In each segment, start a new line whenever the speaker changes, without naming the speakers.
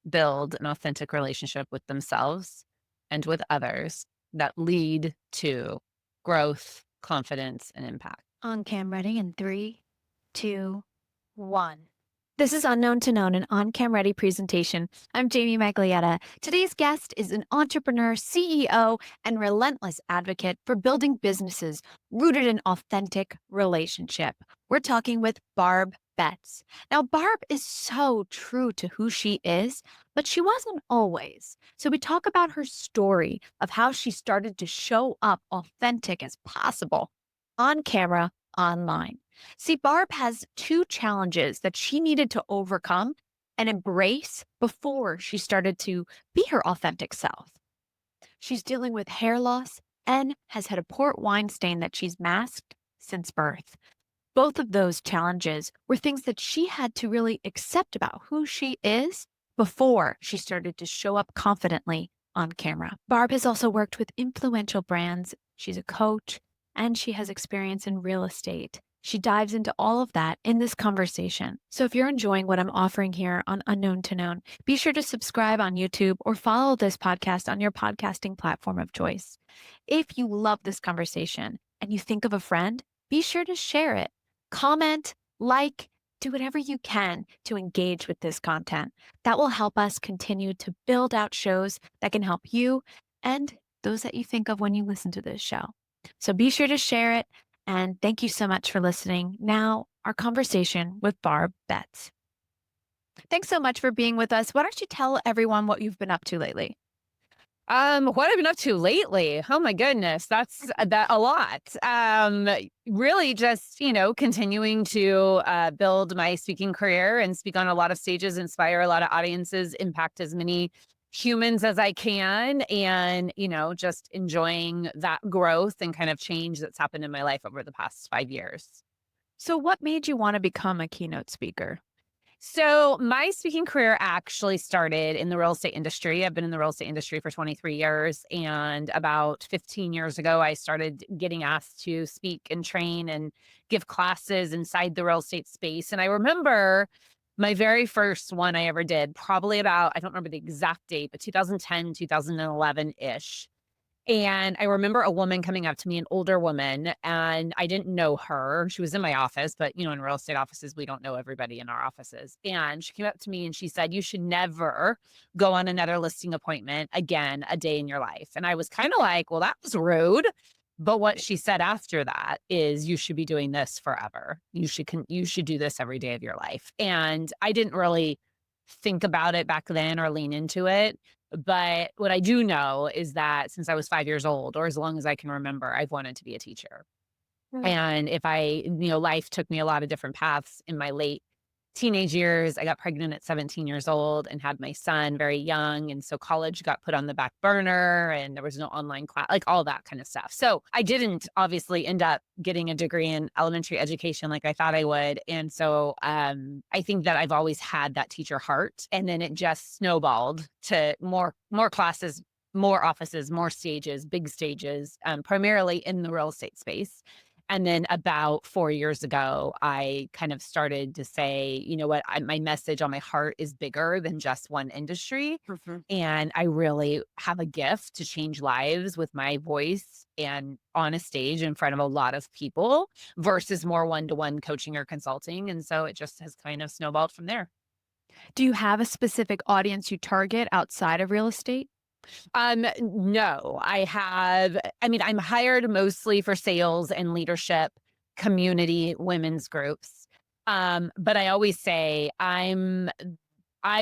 build an authentic relationship with themselves and with others that lead to growth, confidence, and impact.
On cam ready in three, two, one. This is Unknown to Known, an on cam ready presentation. I'm Jamie Maglietta. Today's guest is an entrepreneur, CEO, and relentless advocate for building businesses rooted in authentic relationship. We're talking with Barb Betts. Now, Barb is so true to who she is, but she wasn't always. So we talk about her story of how she started to show up authentic as possible on camera, online. See, Barb has two challenges that she needed to overcome and embrace before she started to be her authentic self. She's dealing with hair loss and has had a port wine stain that she's masked since birth. Both of those challenges were things that she had to really accept about who she is before she started to show up confidently on camera. Barb has also worked with influential brands. She's a coach and she has experience in real estate. She dives into all of that in this conversation. So if you're enjoying what I'm offering here on Unknown to Known, be sure to subscribe on YouTube or follow this podcast on your podcasting platform of choice. If you love this conversation and you think of a friend, be sure to share it. Comment, like, do whatever you can to engage with this content. That will help us continue to build out shows that can help you and those that you think of when you listen to this show. So be sure to share it. And thank you so much for listening. Now, our conversation with Barb Betts. Thanks so much for being with us. Why don't you tell everyone what you've been up to lately?
What I've been up to lately, oh my goodness, that's that a lot. Really just, continuing to build my speaking career and speak on a lot of stages, inspire a lot of audiences, impact as many humans as I can, and, just enjoying that growth and kind of change that's happened in my life over the past 5 years.
So, what made you want to become a keynote speaker?
So my speaking career actually started in the real estate industry. I've been in the real estate industry for 23 years. And about 15 years ago, I started getting asked to speak and train and give classes inside the real estate space. And I remember my very first one I ever did, probably about, I don't remember the exact date, but 2010, 2011 ish. And I remember a woman coming up to me, an older woman, and I didn't know her. She was in my office, but in real estate offices, we don't know everybody in our offices. And she came up to me and she said, "You should never go on another listing appointment again a day in your life." And I was kind of like, well, that was rude. But what she said after that is, you should be doing this forever. You should do this every day of your life. And I didn't really think about it back then or lean into it. But what I do know is that since I was 5 years old, or as long as I can remember, I've wanted to be a teacher.
Mm.
And life took me a lot of different paths in my late teenage years. I got pregnant at 17 years old and had my son very young. And so college got put on the back burner and there was no online class, like all that kind of stuff. So I didn't obviously end up getting a degree in elementary education like I thought I would. And so I think that I've always had that teacher heart. And then it just snowballed to more classes, more offices, more stages, big stages, primarily in the real estate space. And then about 4 years ago, I kind of started to say, you know what, my message on my heart is bigger than just one industry.
Mhm.
And I really have a gift to change lives with my voice and on a stage in front of a lot of people versus more one-to-one coaching or consulting. And so it just has kind of snowballed from there.
Do you have a specific audience you target outside of real estate?
No, I mean, I'm hired mostly for sales and leadership, community, women's groups. But I always say I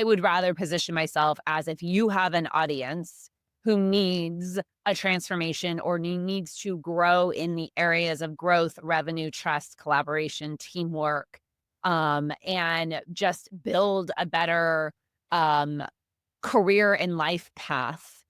would rather position myself as, if you have an audience who needs a transformation or needs to grow in the areas of growth, revenue, trust, collaboration, teamwork, and just build a better um, career and life path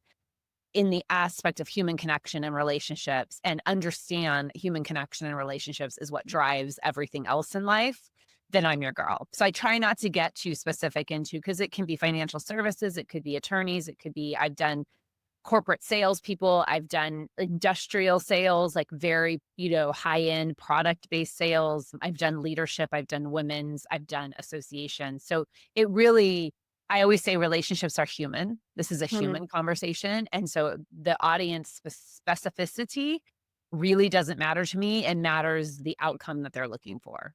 in the aspect of human connection and relationships, and understand human connection and relationships is what drives everything else in life, then I'm your girl. So I try not to get too specific into, because it can be financial services, it could be attorneys, it could be, I've done corporate salespeople, I've done industrial sales, like very, high end product based sales. I've done leadership, I've done women's, I've done associations. So it really I always say relationships are human. This is a
Mhm.
human conversation. And so the audience specificity really doesn't matter to me and matters the outcome that they're looking for.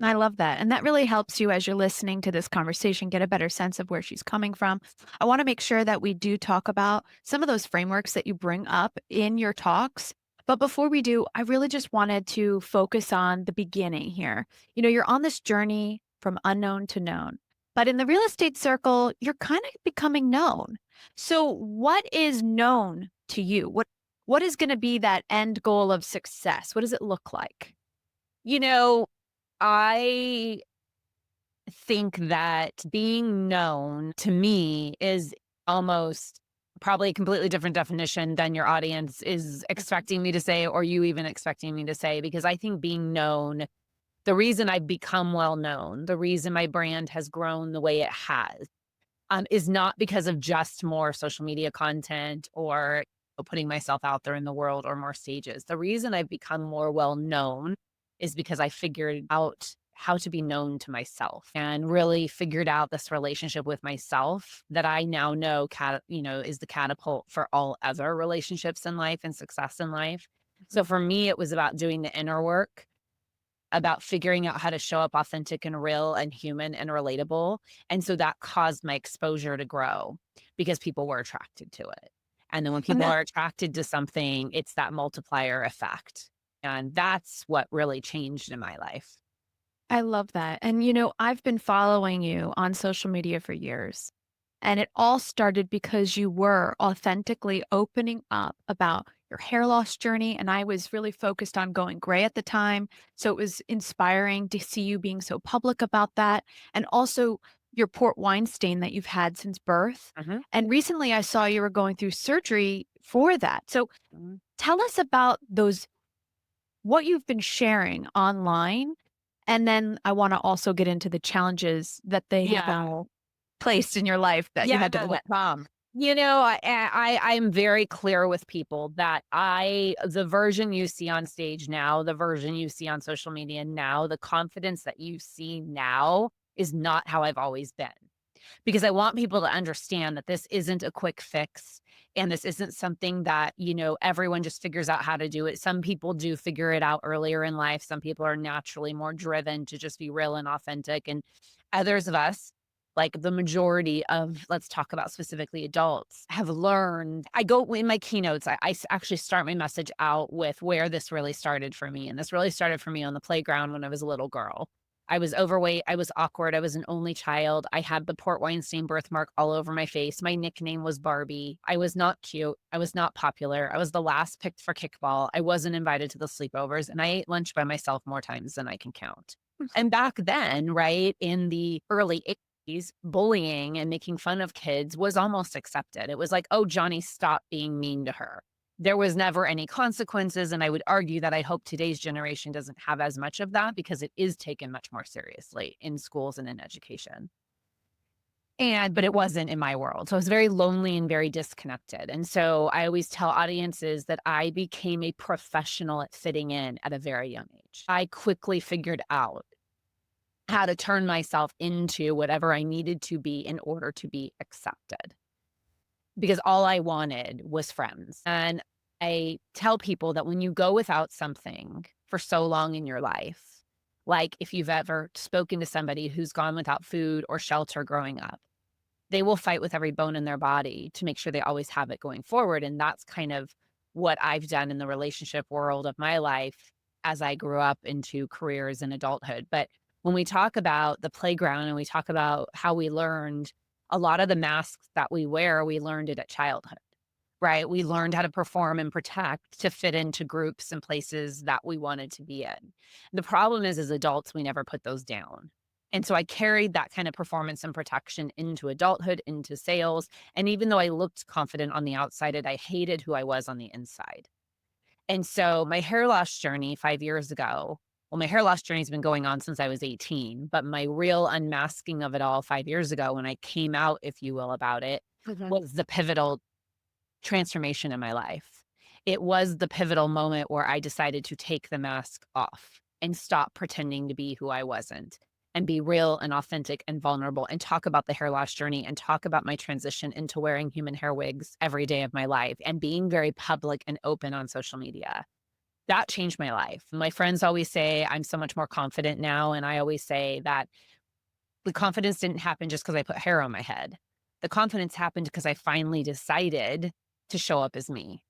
I love that. And that really helps you as you're listening to this conversation get a better sense of where she's coming from. I want to make sure that we do talk about some of those frameworks that you bring up in your talks. But before we do, I really just wanted to focus on the beginning here. You're on this journey from unknown to known. But in the real estate circle, you're kind of becoming known. So what is known to you? What is going to be that end goal of success? What does it look like?
You know, I think that being known to me is almost probably a completely different definition than your audience is expecting me to say or you even expecting me to say, because I think being known, the reason I've become well known, the reason my brand has grown the way it has, is not because of just more social media content or putting myself out there in the world or more stages. The reason I've become more well known is because I figured out how to be known to myself and really figured out this relationship with myself that I now know, is the catapult for all other relationships in life and success in life. So for me, it was about doing the inner work, about figuring out how to show up authentic and real and human and relatable. And so that caused my exposure to grow because people were attracted to it. And then when
And
people
that
are attracted to something, it's that multiplier effect. And that's what really changed in my life.
I love that. And I've been following you on social media for years. And it all started because you were authentically opening up about your hair loss journey. And I was really focused on going gray at the time. So it was inspiring to see you being so public about that. And also your port wine stain that you've had since birth.
Mhm.
And recently I saw you were going through surgery for that. So
Mhm.
tell us about what you've been sharing online, and then I wanna also get into the challenges that they have
Yeah.
all placed in your life that you
Yeah.
had to overcome.
I'm very clear with people that the version you see on stage now, the version you see on social media now, the confidence that you see now is not how I've always been. Because I want people to understand that this isn't a quick fix and this isn't something that, everyone just figures out how to do it. Some people do figure it out earlier in life. Some people are naturally more driven to just be real and authentic. And others of us, like the majority of, let's talk about specifically adults, have learned. I go in my keynotes, actually start my message out with where this really started for me. And this really started for me on the playground when I was a little girl. I was overweight, I was awkward, I was an only child, I had the port wine stain birthmark all over my face, my nickname was Barbie, I was not cute, I was not popular, I was the last picked for kickball, I wasn't invited to the sleepovers, and I ate lunch by myself more times than I can count. And back then, right, in the early 80s, bullying and making fun of kids was almost accepted. It was like, "Oh, Johnny, stop being mean to her." There was never any consequences, and I would argue that I hope today's generation doesn't have as much of that because it is taken much more seriously in schools and in education. But it wasn't in my world. So I was very lonely and very disconnected. And so I always tell audiences that I became a professional at fitting in at a very young age. I quickly figured out how to turn myself into whatever I needed to be in order to be accepted, because all I wanted was friends. And I tell people that when you go without something for so long in your life, like if you've ever spoken to somebody who's gone without food or shelter growing up, they will fight with every bone in their body to make sure they always have it going forward. And that's kind of what I've done in the relationship world of my life as I grew up into careers and adulthood. But when we talk about the playground and we talk about how we learned a lot of the masks that we wear, we learned it at childhood, right? We learned how to perform and protect to fit into groups and places that we wanted to be in. The problem is, as adults, we never put those down. And so I carried that kind of performance and protection into adulthood, into sales. And even though I looked confident on the outside, I hated who I was on the inside. And so my hair loss journey 5 years ago, well, my hair loss journey has been going on since I was 18, but my real unmasking of it all 5 years ago, when I came out, if you will, about it,
Mhm.
was the pivotal transformation in my life. It was the pivotal moment where I decided to take the mask off and stop pretending to be who I wasn't and be real and authentic and vulnerable and talk about the hair loss journey and talk about my transition into wearing human hair wigs every day of my life and being very public and open on social media. That changed my life. My friends always say I'm so much more confident now. And I always say that the confidence didn't happen just because I put hair on my head. The confidence happened because I finally decided to show up as me.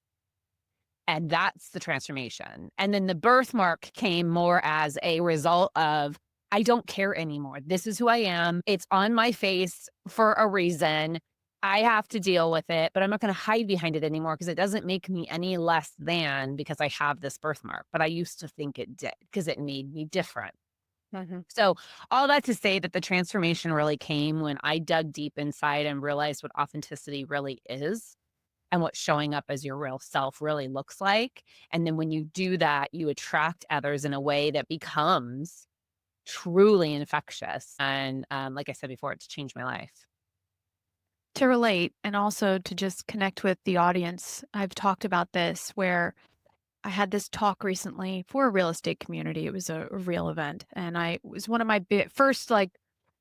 And that's the transformation. And then the birthmark came more as a result of I don't care anymore. This is who I am. It's on my face for a reason. I have to deal with it, but I'm not going to hide behind it anymore because it doesn't make me any less than because I have this birthmark. But I used to think it did because it made me different. So, all that to say that the transformation really came when I dug deep inside and realized what authenticity really is and what showing up as your real self really looks like. And then when you do that, you attract others in a way that becomes truly infectious. And like I said before, it's changed my life.
To relate and also to just connect with the audience, I've talked about this where I had this talk recently for a real estate community. It was a real event. And it was one of my first like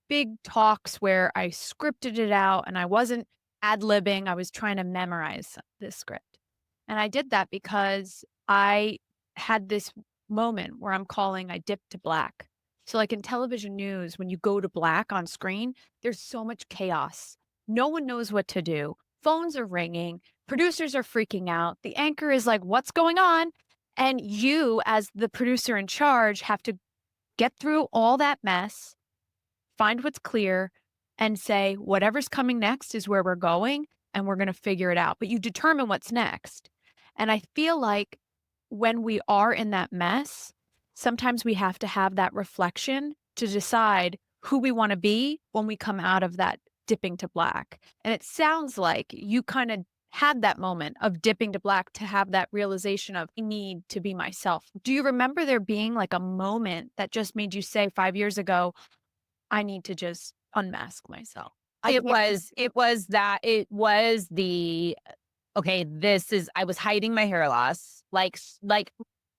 big talks where I scripted it out and I wasn't ad libbing. I was trying to memorize this script. And I did that because I had this moment where I'm calling, I dip to black. So, like in television news, when you go to black on screen, there's so much chaos. No one knows what to do. Phones are ringing. Producers are freaking out. The anchor is like, what's going on? And you, as the producer in charge, have to get through all that mess, find what's clear, and say, whatever's coming next is where we're going, and we're going to figure it out. But you determine what's next. And I feel like when we are in that mess, sometimes we have to have that reflection to decide who we want to be when we come out of that dipping to black. And it sounds like you kind of had that moment of dipping to black to have that realization of I need to be myself. Do you remember there being like a moment that just made you say 5 years ago, I need to just unmask myself?
It was the okay, I was hiding my hair loss. Like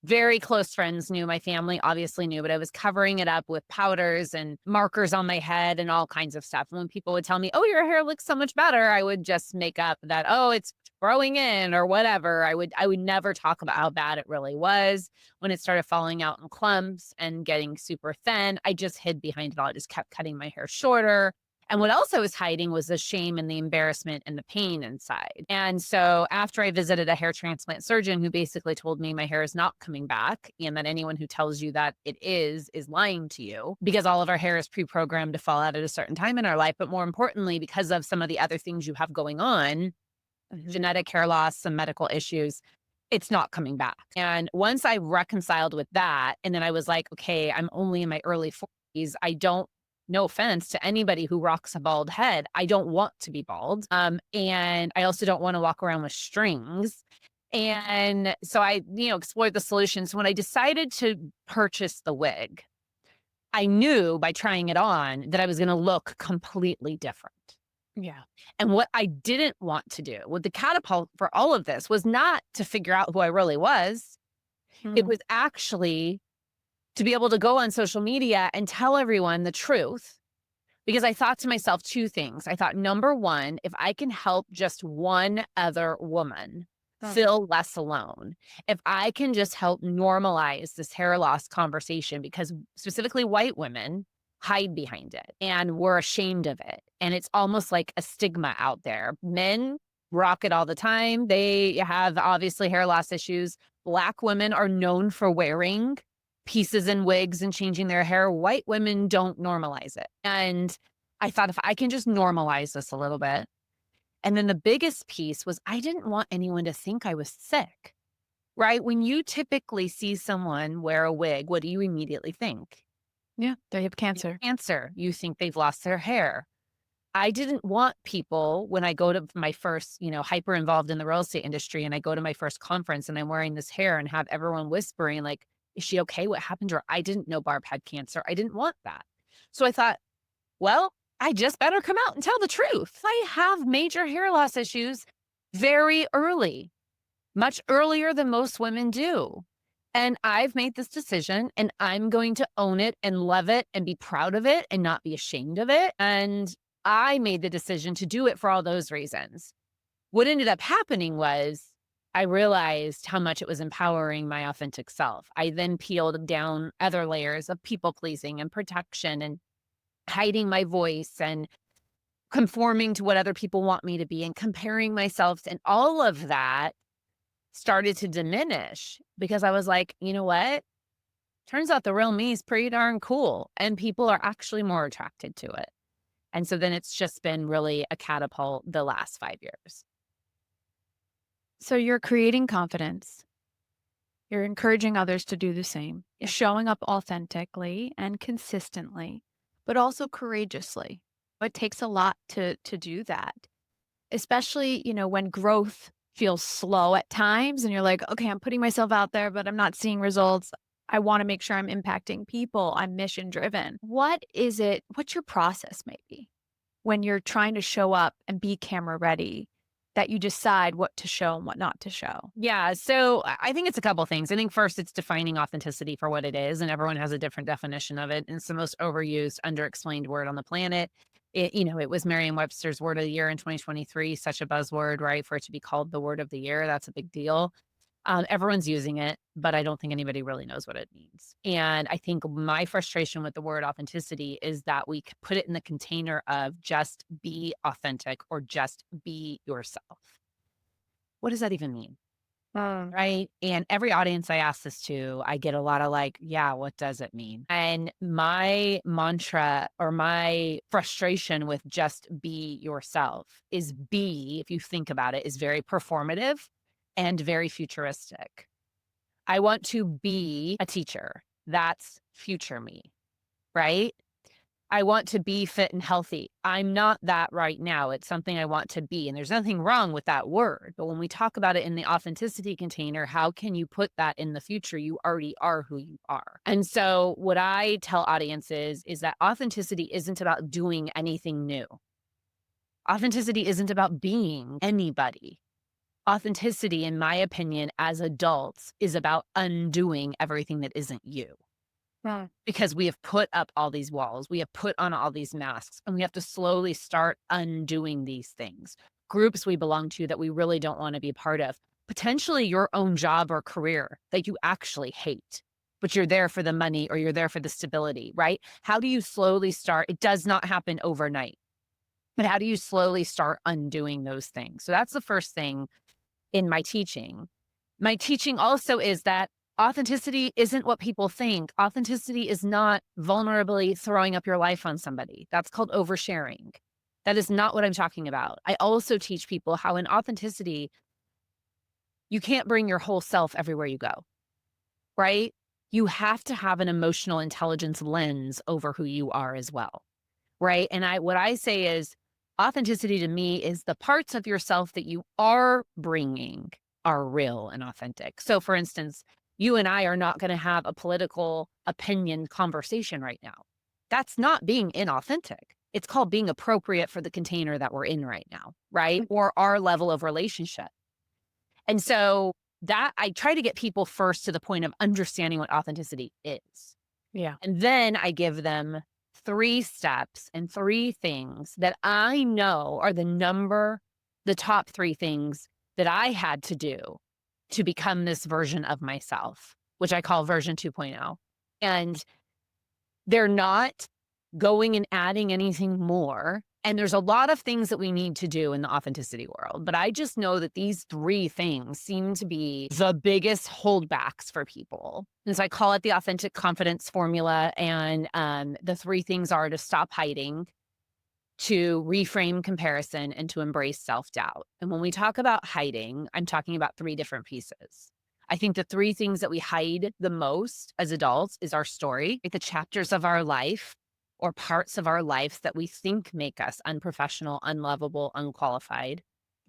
very close friends knew, my family obviously knew, but I was covering it up with powders and markers on my head and all kinds of stuff. And when people would tell me, "Oh, your hair looks so much better," I would just make up that, "Oh, it's growing in," or whatever. I would never talk about how bad it really was. When it started falling out in clumps and getting super thin, I just hid behind it all. I just kept cutting my hair shorter. And what else I was hiding was the shame and the embarrassment and the pain inside. And so after I visited a hair transplant surgeon who basically told me my hair is not coming back and that anyone who tells you that it is lying to you because all of our hair is pre-programmed to fall out at a certain time in our life. But more importantly, because of some of the other things you have going on, genetic hair loss, some medical issues, it's not coming back. And once I reconciled with that, and then I was like, okay, I'm only in my early 40s. No offense to anybody who rocks a bald head. I don't want to be bald. And I also don't want to walk around with strings. And so I, explored the solutions. When I decided to purchase the wig, I knew by trying it on that I was going to look completely different.
Yeah.
And what I didn't want to do with the catapult for all of this was not to figure out who I really was. It was actually to be able to go on social media and tell everyone the truth. Because I thought to myself two things. I thought, number one, if I can help just one other woman feel less alone, if I can just help normalize this hair loss conversation, because specifically white women hide behind it and we're ashamed of it. And it's almost like a stigma out there. Men rock it all the time. They have obviously hair loss issues. Black women are known for wearing pieces and wigs and changing their hair. White women don't normalize it. And I thought if I can just normalize this a little bit. And then the biggest piece was I didn't want anyone to think I was sick, right? When you typically see someone wear a wig, what do you immediately think?
Yeah. They have cancer.
Cancer. You think they've lost their hair. I didn't want people, when I go to my first, hyper involved in the real estate industry and I go to my first conference and I'm wearing this hair and have everyone whispering like, is she okay? What happened to her? I didn't know Barb had cancer. I didn't want that. So I thought, well, I just better come out and tell the truth. I have major hair loss issues very early, much earlier than most women do. And I've made this decision and I'm going to own it and love it and be proud of it and not be ashamed of it. And I made the decision to do it for all those reasons. What ended up happening was I realized how much it was empowering my authentic self. I then peeled down other layers of people pleasing and protection and hiding my voice and conforming to what other people want me to be and comparing myself. And all of that started to diminish because I was like, you know what? Turns out the real me is pretty darn cool and people are actually more attracted to it. And so then it's just been really a catapult the last 5 years.
So you're creating confidence. You're encouraging others to do the same. You're showing up authentically and consistently, but also courageously. It takes a lot to do that, especially, when growth feels slow at times and you're like, okay, I'm putting myself out there, but I'm not seeing results. I want to make sure I'm impacting people. I'm mission driven. What is it? What's your process maybe when you're trying to show up and be camera ready that you decide what to show and what not to show?
Yeah. So I think it's a couple things. I think first, it's defining authenticity for what it is, and everyone has a different definition of it. And it's the most overused, underexplained word on the planet. It was Merriam-Webster's word of the year in 2023, such a buzzword, right? For it to be called the word of the year, that's a big deal. Everyone's using it, but I don't think anybody really knows what it means. And I think my frustration with the word authenticity is that we put it in the container of just be authentic or just be yourself. What does that even mean?
Mm.
Right? And every audience I ask this to, I get a lot of like, yeah, what does it mean? And my mantra or my frustration with just be yourself is if you think about it, is very performative and very futuristic. I want to be a teacher. That's future me, right? I want to be fit and healthy. I'm not that right now. It's something I want to be. And there's nothing wrong with that word. But when we talk about it in the authenticity container, how can you put that in the future? You already are who you are. And so, what I tell audiences is that authenticity isn't about doing anything new. Authenticity isn't about being anybody. Authenticity, in my opinion, as adults, is about undoing everything that isn't you.
Mm.
Because we have put up all these walls, we have put on all these masks, and we have to slowly start undoing these things. Groups we belong to that we really don't want to be a part of, potentially your own job or career that you actually hate, but you're there for the money or you're there for the stability, right? How do you slowly start? It does not happen overnight, but how do you slowly start undoing those things? So that's the first thing in my teaching. My teaching also is that authenticity isn't what people think. Authenticity is not vulnerably throwing up your life on somebody. That's called oversharing. That is not what I'm talking about. I also teach people how in authenticity, you can't bring your whole self everywhere you go, right? You have to have an emotional intelligence lens over who you are as well, right? And what I say is authenticity to me is the parts of yourself that you are bringing are real and authentic. So for instance, you and I are not going to have a political opinion conversation right now. That's not being inauthentic. It's called being appropriate for the container that we're in right now, right? Or our level of relationship. And so that I try to get people first to the point of understanding what authenticity is.
Yeah.
And then I give them 3 steps and 3 things that I know are the top 3 things that I had to do to become this version of myself, which I call version 2.0. And they're not going and adding anything more. And there's a lot of things that we need to do in the authenticity world. But I just know that these 3 things seem to be the biggest holdbacks for people. And so I call it the authentic confidence formula. And the 3 things are to stop hiding, to reframe comparison, and to embrace self doubt. And when we talk about hiding, I'm talking about 3 different pieces. I think the 3 things that we hide the most as adults is our story, like the chapters of our life or parts of our lives that we think make us unprofessional, unlovable, unqualified,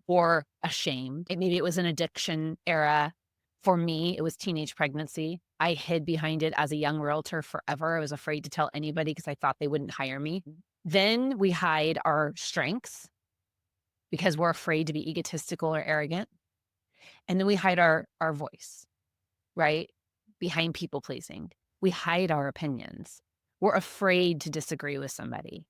or ashamed. Maybe it was an addiction era. For me, it was teenage pregnancy. I hid behind it as a young realtor forever. I was afraid to tell anybody because I thought they wouldn't hire me. Then we hide our strengths because we're afraid to be egotistical or arrogant. And then we hide our voice, right? behind people pleasing. We hide our opinions. We're afraid to disagree with somebody.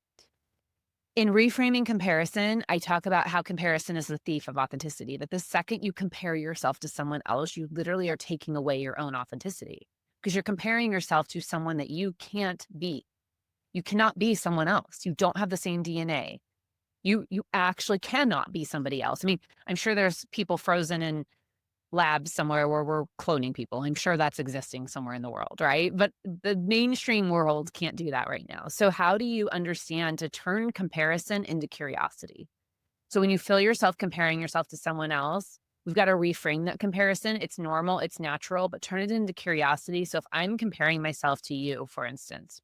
In reframing comparison, I talk about how comparison is the thief of authenticity, that the second you compare yourself to someone else, you literally are taking away your own authenticity because you're comparing yourself to someone that you can't be. You cannot be someone else. You don't have the same DNA. You actually cannot be somebody else. I mean, I'm sure there's people frozen in labs somewhere where we're cloning people. I'm sure that's existing somewhere in the world, right? But the mainstream world can't do that right now. So how do you understand to turn comparison into curiosity? So when you feel yourself comparing yourself to someone else, we've got to reframe that comparison. It's normal, it's natural, but turn it into curiosity. So if I'm comparing myself to you, for instance,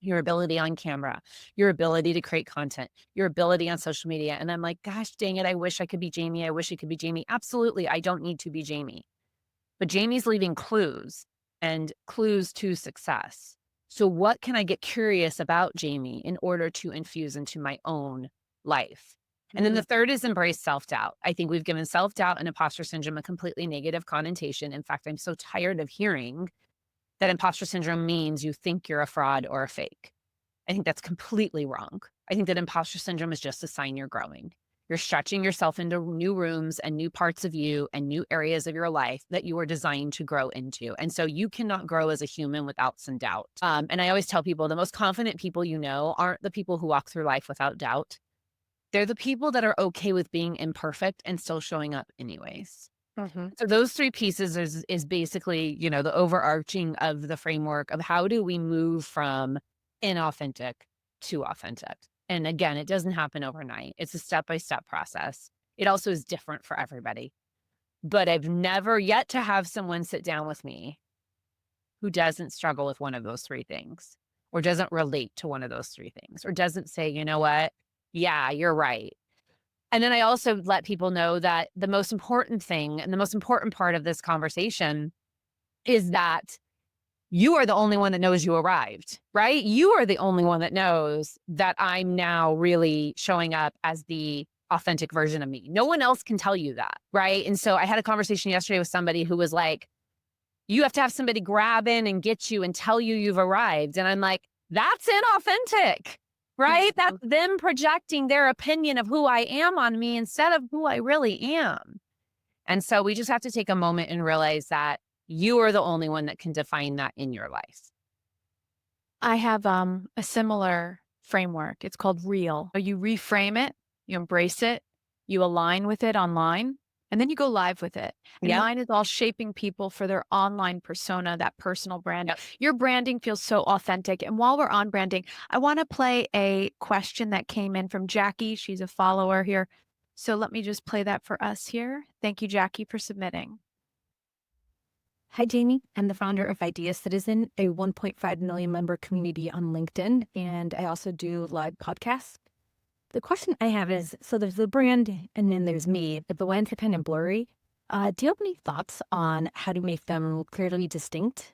your ability on camera, your ability to create content, your ability on social media. And I'm like, gosh, dang it. I wish I could be Jamie. I wish I could be Jamie. Absolutely. I don't need to be Jamie. But Jamie's leaving clues and clues to success. So what can I get curious about Jamie in order to infuse into my own life? And then the third is embrace self-doubt. I think we've given self-doubt and imposter syndrome a completely negative connotation. In fact, I'm so tired of hearing that imposter syndrome means you think you're a fraud or a fake. I think that's completely wrong. I think that imposter syndrome is just a sign you're growing. You're stretching yourself into new rooms and new parts of you and new areas of your life that you are designed to grow into. And so you cannot grow as a human without some doubt. And I always tell people the most confident people you know aren't the people who walk through life without doubt. They're the people that are okay with being imperfect and still showing up anyways. So those three pieces is basically, the overarching of the framework of how do we move from inauthentic to authentic. And again, it doesn't happen overnight. It's a step-by-step process. It also is different for everybody. But I've never yet to have someone sit down with me who doesn't struggle with one of those three things or doesn't relate to one of those three things or doesn't say, you know what? Yeah, you're right. And then I also let people know that the most important thing and the most important part of this conversation is that you are the only one that knows you arrived, right? You are the only one that knows that I'm now really showing up as the authentic version of me. No one else can tell you that, right? And so I had a conversation yesterday with somebody who was like, you have to have somebody grab in and get you and tell you you've arrived. And I'm like, that's inauthentic, right? That's them projecting their opinion of who I am on me instead of who I really am. And so we just have to take a moment and realize that you are the only one that can define that in your life.
I have a similar framework. It's called REAL. You reframe it, you embrace it, you align with it online, and then you go live with it. And
Yep.
mine is all shaping people for their online persona, that personal brand.
Yep.
Your branding feels so authentic. And while we're on branding, I want to play a question that came in from Jackie. She's a follower here. So let me just play that for us here. Thank you, Jackie, for submitting.
Hi, Jamie. I'm the founder of Idea Citizen, a 1.5 million member community on LinkedIn, and I also do live podcasts. The question I have is, so there's the brand and then there's me, but the lines are kind of blurry. Do you have any thoughts on how to make them clearly distinct?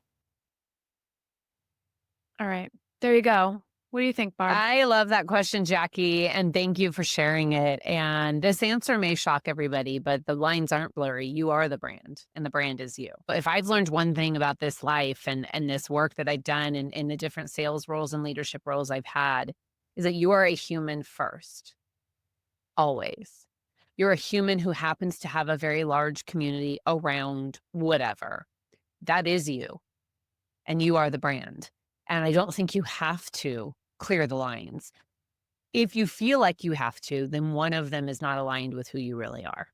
All right. There you go. What do you think, Barb?
I love that question, Jackie, and thank you for sharing it. And this answer may shock everybody, but the lines aren't blurry. You are the brand, and the brand is you. But if I've learned one thing about this life and this work that I've done and in the different sales roles and leadership roles I've had, is that you are a human first, always. You're a human who happens to have a very large community around whatever. That is you, and you are the brand. And I don't think you have to clear the lines. If you feel like you have to, then one of them is not aligned with who you really are.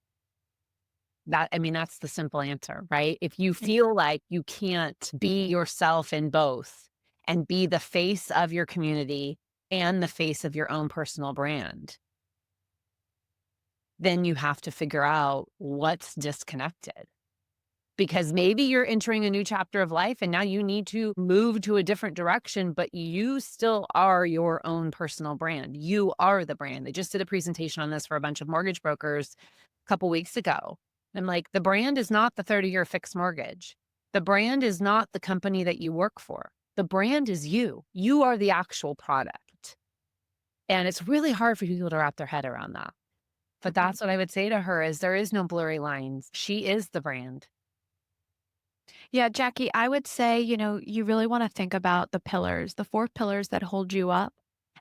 That's the simple answer, right? If you feel like you can't be yourself in both and be the face of your community and the face of your own personal brand, then you have to figure out what's disconnected. Because maybe you're entering a new chapter of life and now you need to move to a different direction, but you still are your own personal brand. You are the brand. They just did a presentation on this for a bunch of mortgage brokers a couple weeks ago. I'm like, the brand is not the 30-year fixed mortgage. The brand is not the company that you work for. The brand is you. You are the actual product. And it's really hard for people to wrap their head around that. But that's what I would say to her is there is no blurry lines. She is the brand.
Yeah, Jackie, I would say, you really want to think about the pillars, the four pillars that hold you up,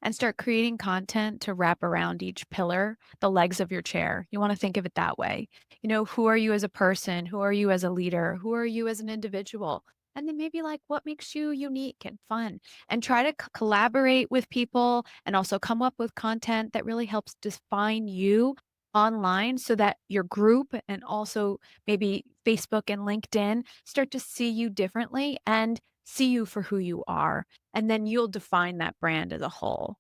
and start creating content to wrap around each pillar, the legs of your chair. You want to think of it that way. Who are you as a person? Who are you as a leader? Who are you as an individual? And then maybe like what makes you unique and fun, and try to collaborate with people and also come up with content that really helps define you online so that your group and also maybe Facebook and LinkedIn start to see you differently and see you for who you are. And then you'll define that brand as a whole.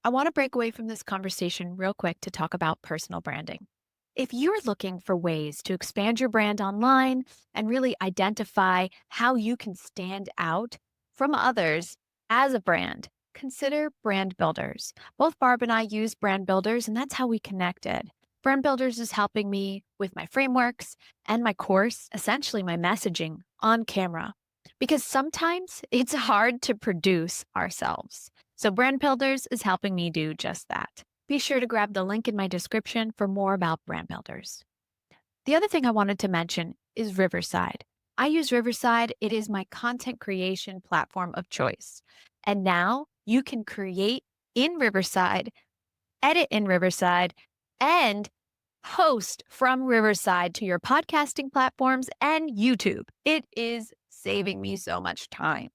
I want to break away from this conversation real quick to talk about personal branding. If you're looking for ways to expand your brand online and really identify how you can stand out from others as a brand, consider brand builders. Both Barb and I use brand builders, and that's how we connected. Brand builders is helping me with my frameworks and my course, essentially my messaging on camera, because sometimes it's hard to produce ourselves. So, Brand Builders is helping me do just that. Be sure to grab the link in my description for more about Brand Builders. The other thing I wanted to mention is Riverside. I use Riverside, it is my content creation platform of choice. And now you can create in Riverside, edit in Riverside, and host from Riverside to your podcasting platforms and YouTube. It is saving me so much time.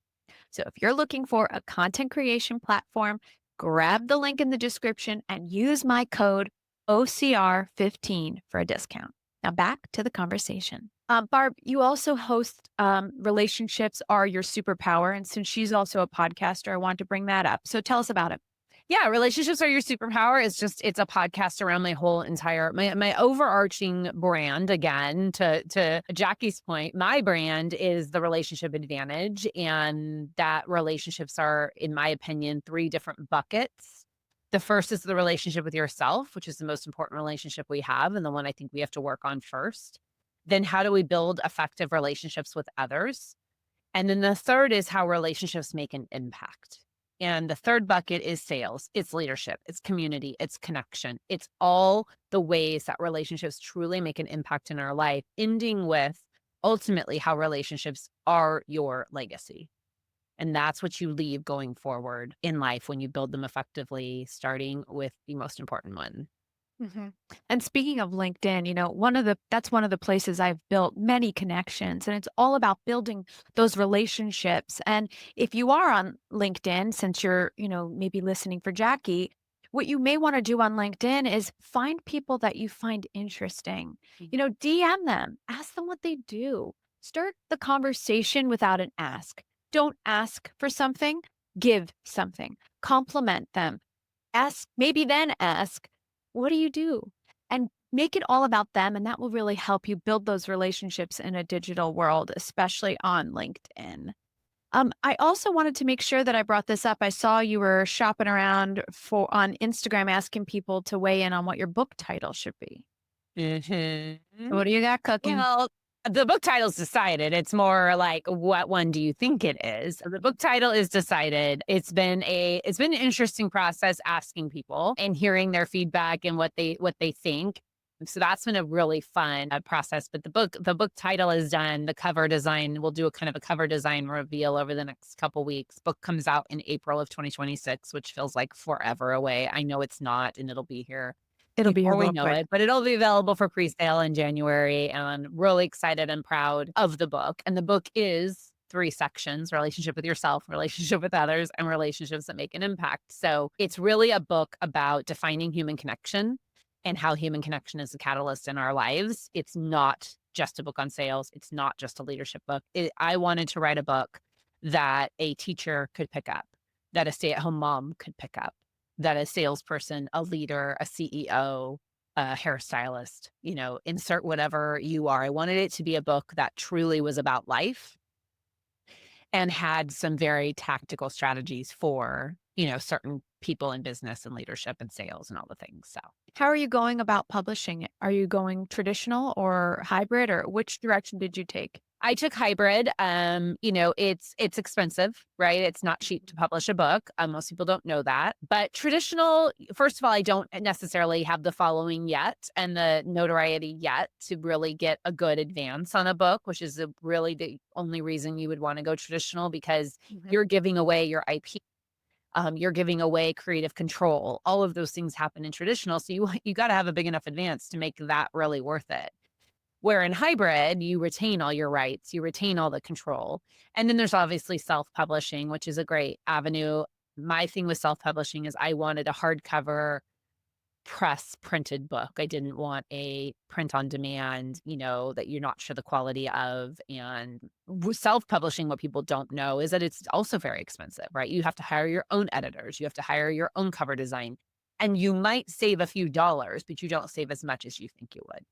So if you're looking for a content creation platform, grab the link in the description and use my code OCR15 for a discount. Now back to the conversation. Barb, you also host Relationships Are Your Superpower. And since she's also a podcaster, I want to bring that up. So tell us about it.
Yeah, relationships are your superpower. It's a podcast around my whole entire my overarching brand. Again, to Jackie's point, my brand is the relationship advantage, and that relationships are, in my opinion, three different buckets. The first is the relationship with yourself, which is the most important relationship we have, and the one I think we have to work on first. Then how do we build effective relationships with others? And then the third is how relationships make an impact. And the third bucket is sales. It's leadership, it's community, it's connection. It's all the ways that relationships truly make an impact in our life, ending with ultimately how relationships are your legacy. And that's what you leave going forward in life when you build them effectively, starting with the most important one.
hmm And speaking of LinkedIn, that's one of the places I've built many connections, and it's all about building those relationships. And if you are on LinkedIn, since you're, maybe listening for Jackie, what you may want to do on LinkedIn is find people that you find interesting. DM them, ask them what they do. Start the conversation without an ask. Don't ask for something, give something, compliment them. Maybe then ask, what do you do? And make it all about them. And that will really help you build those relationships in a digital world, especially on LinkedIn. I also wanted to make sure that I brought this up. I saw you were shopping around on Instagram asking people to weigh in on what your book title should be.
Mhm.
What do you got cooking?
Well, the book title's decided. It's more like, what one do you think it is? The book title is decided. It's been an interesting process asking people and hearing their feedback and what they think. So that's been a really fun process. But the book title is done. The cover design, we'll do a kind of a cover design reveal over the next couple weeks. Book comes out in April of 2026, which feels like forever away. I know it's not, and it'll be here
It'll be here
before we
real
know
quick.
it, but it'll be available for pre-sale in January, and I'm really excited and proud of the book. And the book is three sections: relationship with yourself, relationship with others, and relationships that make an impact. So it's really a book about defining human connection and how human connection is a catalyst in our lives. It's not just a book on sales. It's not just a leadership book. I wanted to write a book that a teacher could pick up, that a stay-at-home mom could pick up, that a salesperson, a leader, a CEO, a hairstylist, insert whatever you are. I wanted it to be a book that truly was about life and had some very tactical strategies for, certain people in business and leadership and sales and all the things. So
How are you going about publishing it? Are you going traditional or hybrid, or which direction did you take?
I took hybrid. It's expensive, right? It's not cheap to publish a book. Most people don't know that. But traditional, first of all, I don't necessarily have the following yet and the notoriety yet to really get a good advance on a book, which is really the only reason you would want to go traditional, because you're giving away your IP. You're giving away creative control. All of those things happen in traditional. So you got to have a big enough advance to make that really worth it. Where in hybrid, you retain all your rights, you retain all the control. And then there's obviously self-publishing, which is a great avenue. My thing with self-publishing is I wanted a hardcover press printed book. I didn't want a print on demand, that you're not sure the quality of. And self-publishing, what people don't know is that it's also very expensive, right? You have to hire your own editors, you have to hire your own cover design. And you might save a few dollars, but you don't save as much as you think you would.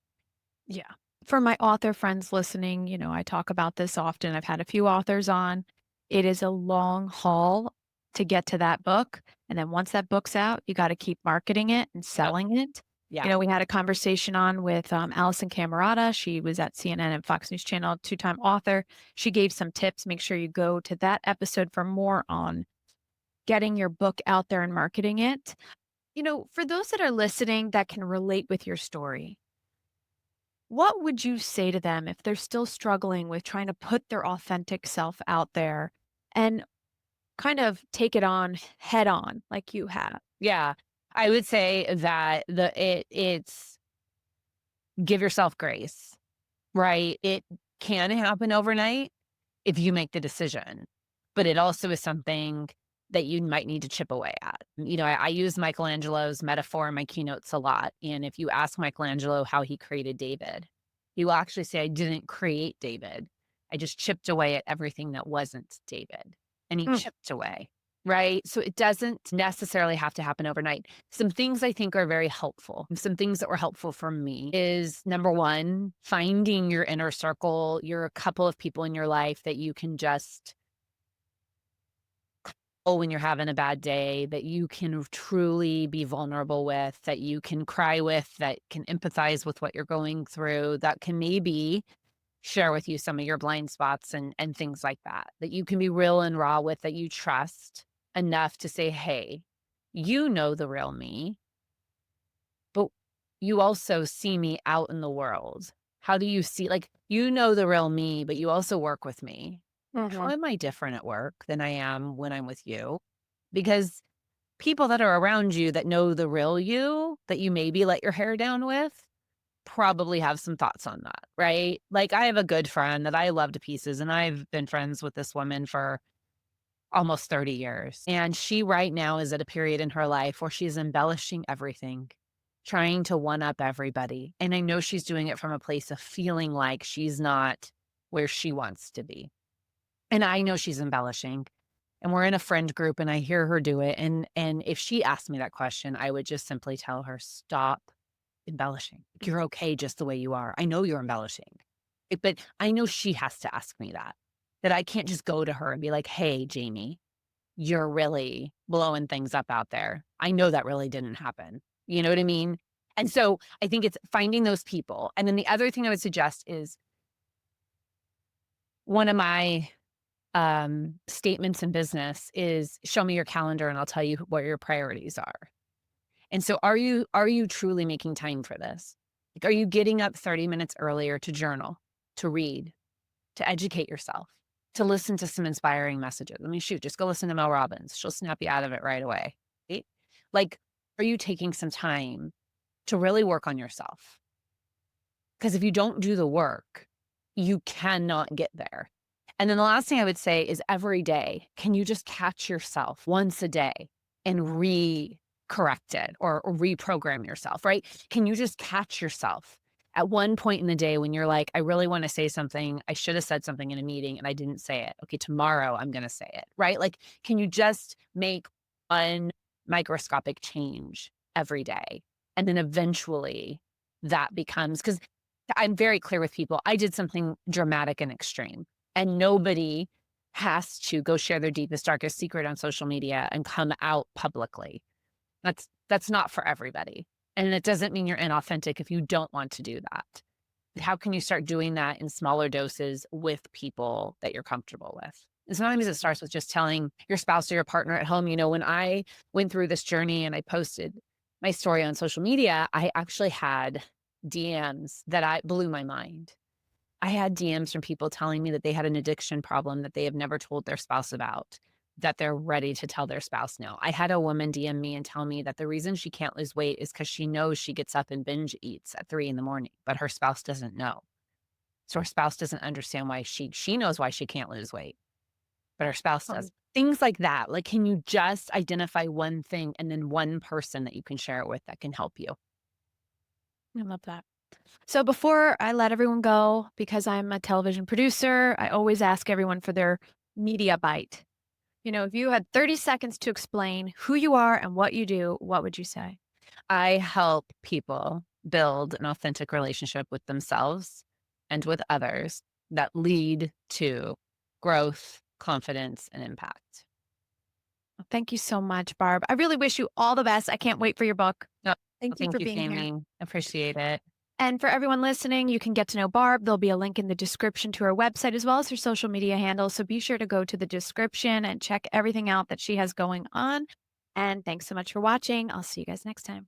Yeah. For my author friends listening, I talk about this often. I've had a few authors on. It is a long haul to get to that book. And then once that book's out, you got to keep marketing it and selling it.
Yeah.
We had a conversation on with Allison Camerata. She was at CNN and Fox News Channel, two-time author. She gave some tips. Make sure you go to that episode for more on getting your book out there and marketing it. For those that are listening that can relate with your story, what would you say to them if they're still struggling with trying to put their authentic self out there and kind of take it on head on like you have?
Yeah. I would say that it's give yourself grace, right? It can happen overnight if you make the decision, but it also is something that you might need to chip away at. I use Michelangelo's metaphor in my keynotes a lot. And if you ask Michelangelo how he created David, he will actually say, I didn't create David. I just chipped away at everything that wasn't David. And he chipped away, right? So it doesn't necessarily have to happen overnight. Some things I think are very helpful. Some things that were helpful for me is, number one, finding your inner circle, a couple of people in your life that you can just when you're having a bad day, that you can truly be vulnerable with, that you can cry with, that can empathize with what you're going through, that can maybe share with you some of your blind spots and things like that, that you can be real and raw with, that you trust enough to say, hey, you know the real me, but you also see me out in the world. How do you see, the real me, but you also work with me. How am I different at work than I am when I'm with you? Because people that are around you that know the real you, that you maybe let your hair down with, probably have some thoughts on that, right? Like, I have a good friend that I love to pieces, and I've been friends with this woman for almost 30 years. And she right now is at a period in her life where she's embellishing everything, trying to one up everybody. And I know she's doing it from a place of feeling like she's not where she wants to be. And I know she's embellishing, and we're in a friend group and I hear her do it. And if she asked me that question, I would just simply tell her, stop embellishing. You're okay just the way you are. I know you're embellishing. But I know she has to ask me that I can't just go to her and be like, hey, Jamie, you're really blowing things up out there. I know that really didn't happen. You know what I mean? And so I think it's finding those people. And then the other thing I would suggest is, one of my statements in business is, show me your calendar and I'll tell you what your priorities are. And so are you truly making time for this? Like, are you getting up 30 minutes earlier to journal, to read, to educate yourself, to listen to some inspiring messages? I mean, shoot, just go listen to Mel Robbins. She'll snap you out of it right away. Right? Like, are you taking some time to really work on yourself? Because if you don't do the work, you cannot get there. And then the last thing I would say is, every day, can you just catch yourself once a day and re-correct it or reprogram yourself, right? Can you just catch yourself at one point in the day when you're like, I really want to say something. I should have said something in a meeting and I didn't say it. Okay, tomorrow I'm going to say it, right? Like, can you just make one microscopic change every day? And then eventually that becomes, because I'm very clear with people, I did something dramatic and extreme. And nobody has to go share their deepest, darkest secret on social media and come out publicly. That's not for everybody. And it doesn't mean you're inauthentic if you don't want to do that. how can you start doing that in smaller doses with people that you're comfortable with? And sometimes it starts with just telling your spouse or your partner at home. When I went through this journey and I posted my story on social media, I actually had DMs that I blew my mind. I had DMs from people telling me that they had an addiction problem that they have never told their spouse about, that they're ready to tell their spouse no. I had a woman DM me and tell me that the reason she can't lose weight is because she knows she gets up and binge eats at 3 in the morning, but her spouse doesn't know. So her spouse doesn't understand why she knows why she can't lose weight, but her spouse
Um,
does. Things like that. Like, can you just identify one thing and then one person that you can share it with that can help you?
I love that. So before I let everyone go, because I'm a television producer, I always ask everyone for their media bite. If you had 30 seconds to explain who you are and what you do, what would you say?
I help people build an authentic relationship with themselves and with others that lead to growth, confidence, and impact.
Well, thank you so much, Barb. I really wish you all the best. I can't wait for your book.
No,
Thank you
thank
for
you,
being here.
Jamie. Appreciate it.
And for everyone listening, you can get to know Barb. There'll be a link in the description to her website as well as her social media handles. So be sure to go to the description and check everything out that she has going on. And thanks so much for watching. I'll see you guys next time.